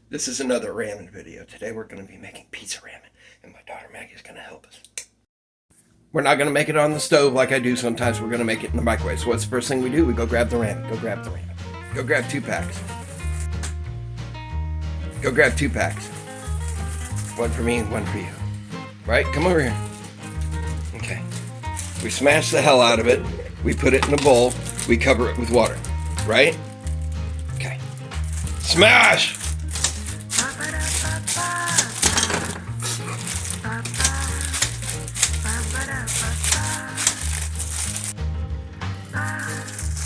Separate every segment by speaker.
Speaker 1: This is another ramen video. Today we're going to be making pizza ramen, and my daughter Maggie is going to help us. We're not going to make it on the stove like I do sometimes. We're going to make it in the microwave. So what's the first thing we do? We go grab the ramen. Go grab the ramen. Go grab 2 packs. Go grab 2 packs. 1 for me and 1 for you. Right? Come over here. Okay. We smash the hell out of it. We put it in a bowl. We cover it with water. Right? Okay. Smash!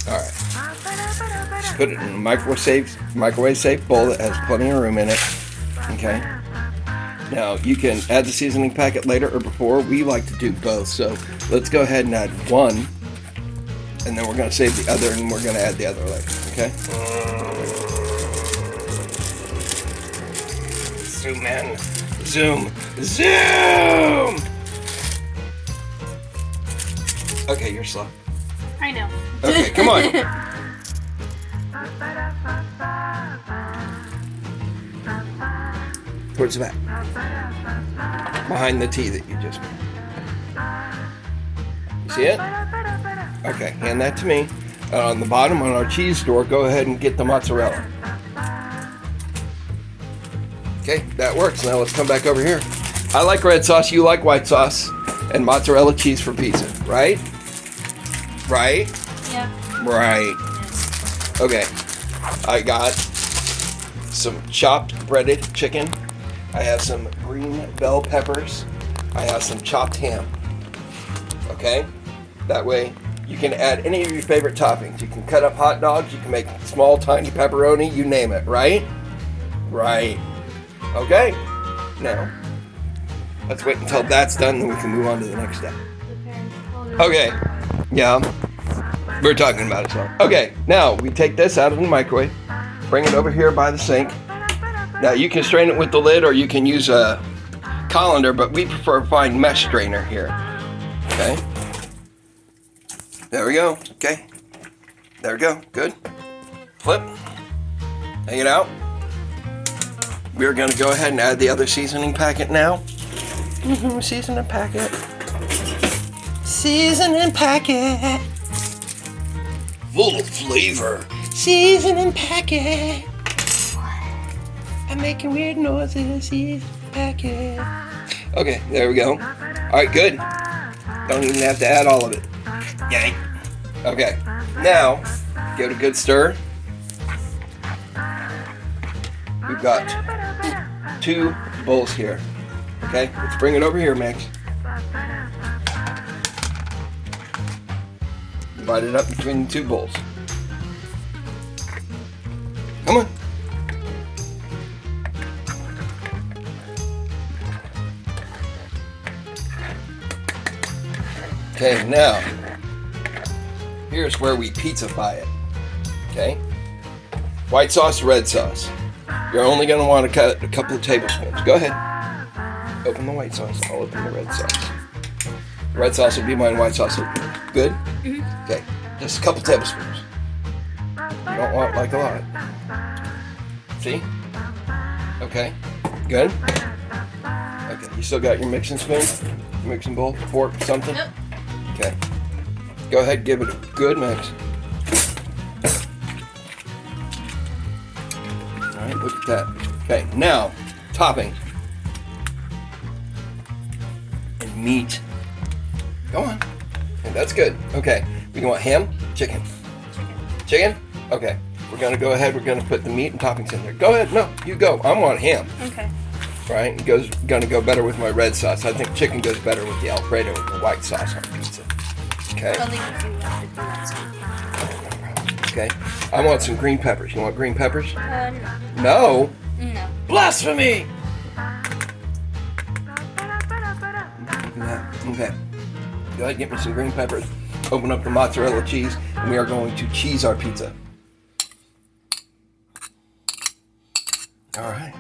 Speaker 1: Alright. Just put it in a microwave safe bowl that has plenty of room in it. Okay. Now you can add the seasoning packet later or before. We like to do both, so let's go ahead and add 1, and then we're going to save the other, and we're going to add the other later. Okay. Zoom in. Zoom. Zoom! Okay, you're slow.
Speaker 2: I know.
Speaker 1: Okay, come on. Towards the back. Behind the T that you just made. You see it? Okay, hand that to me. On the bottom on our cheese store, go ahead and get the mozzarella. Okay, that works. Now let's come back over here. I like red sauce, you like white sauce, and mozzarella cheese for pizza, right? Right?
Speaker 2: Yeah.
Speaker 1: Right. Okay. I got some chopped breaded chicken. I have some green bell peppers. I have some chopped ham. Okay? That way you can add any of your favorite toppings. You can cut up hot dogs. You can make small, tiny pepperoni. You name it. Right? Right. Okay. Now, let's wait until that's done, then we can move on to the next step. Okay. Yeah. We're talking about it, so. Okay, now we take this out of the microwave, bring it over here by the sink. Now you can strain it with the lid or you can use a colander, but we prefer a fine mesh strainer here. Okay. There we go. Okay. There we go. Good. Flip. Take it out. We're going to go ahead and add the other seasoning packet now. Seasoning packet. Seasoning packet. Full of flavor. Seasoning packet. I'm making weird noises. Seasoning packet. Okay, there we go. Alright, good. Don't even have to add all of it. Yank. Okay, now give it a good stir. We've got 2 bowls here. Okay, let's bring it over here, Max. Divide it up between the 2 bowls. Come on. Okay, now, here's where we pizzafy it. Okay? White sauce, red sauce. You're only going to want to cut a couple of tablespoons. Go ahead. Open the white sauce. I'll open the red sauce. Red sauce will be mine, white sauce will be good? Mm-hmm. Okay, just a couple tablespoons. You don't want like a lot. See? Okay, good? Okay, you still got your mixing spoon? Mixing bowl, fork, something?
Speaker 2: Nope.
Speaker 1: Okay. Go ahead, give it a good mix. Alright, look at that. Okay, now, topping. And meat. Go on. Okay, that's good. Okay, we want ham, chicken. Chicken? Okay, we're gonna go ahead, we're gonna put the meat and toppings in there. Go ahead, no, you go. I want ham.
Speaker 2: Okay.
Speaker 1: Right, it gonna go better with my red sauce. I think chicken goes better with the Alfredo with the white sauce on pizza. Okay.
Speaker 2: Only if you have to do that.
Speaker 1: Okay. I want some green peppers. You want green peppers?
Speaker 2: No.
Speaker 1: No?
Speaker 2: No.
Speaker 1: Blasphemy! Okay. Go ahead, get me some green peppers. Open up the mozzarella cheese, and we are going to cheese our pizza. All right.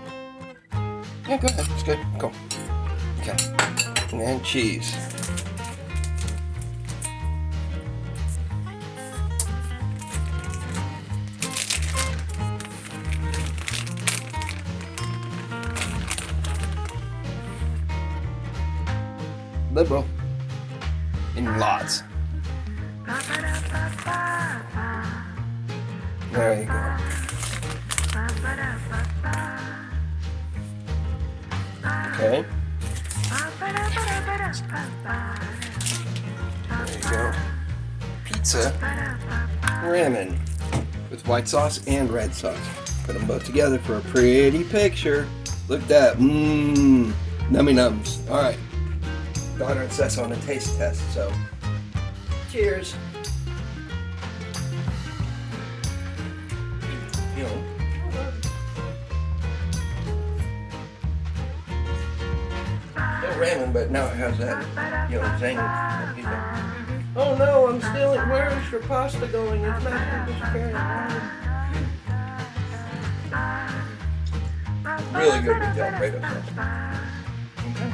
Speaker 1: Yeah, go ahead. It's good. Go. Okay. And then cheese. liberal. In lots. There you go. Okay. There you go. Pizza Ramen with white sauce and red sauce. Put them both together for a pretty picture. Look at that. Mmm. Nummy nums. All right. Daughter insists on a taste test, so cheers. You know. No ramen, but now it has that, zing. Oh no, I'm stealing. Where is your pasta going? It's not just carrying on. Really good with the Alfredo sauce. Okay.